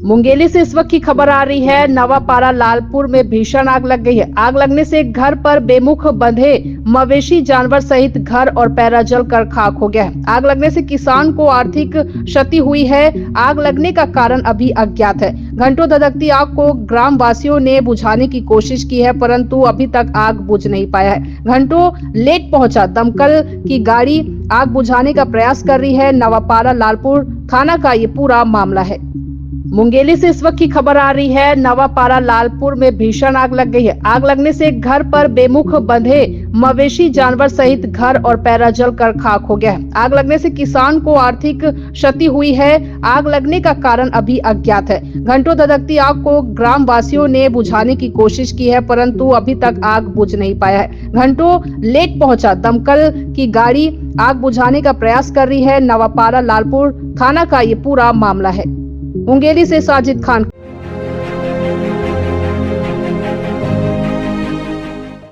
मुंगेली से इस वक्त की खबर आ रही है। नवापारा लालपुर में भीषण आग लग गई है। आग लगने से एक घर पर बेमुख बंधे मवेशी जानवर सहित घर और पैरा जल कर खाक हो गया है। आग लगने से किसान को आर्थिक क्षति हुई है। आग लगने का कारण अभी अज्ञात है। घंटों धधकती आग को ग्राम वासियों ने बुझाने की कोशिश की है, परंतु अभी तक आग बुझ नहीं पाया है। घंटों लेट पहुंचा दमकल की गाड़ी आग बुझाने का प्रयास कर रही है। नवापारा लालपुर थाना का ये पूरा मामला है। मुंगेली से इस वक्त की खबर आ रही है। नवापारा लालपुर में भीषण आग लग गई है। आग लगने से एक घर पर बेमुख बंधे मवेशी जानवर सहित घर और पैरा जल कर खाक हो गया है। आग लगने से किसान को आर्थिक क्षति हुई है। आग लगने का कारण अभी अज्ञात है। घंटों धधकती आग को ग्राम वासियों ने बुझाने की कोशिश की है, परंतु अभी तक आग बुझ नहीं पाया है। घंटों लेट पहुंचा दमकल की गाड़ी आग बुझाने का प्रयास कर रही है। नवापारा लालपुर थाना का ये पूरा मामला है। मुंगेली से साजिद खान।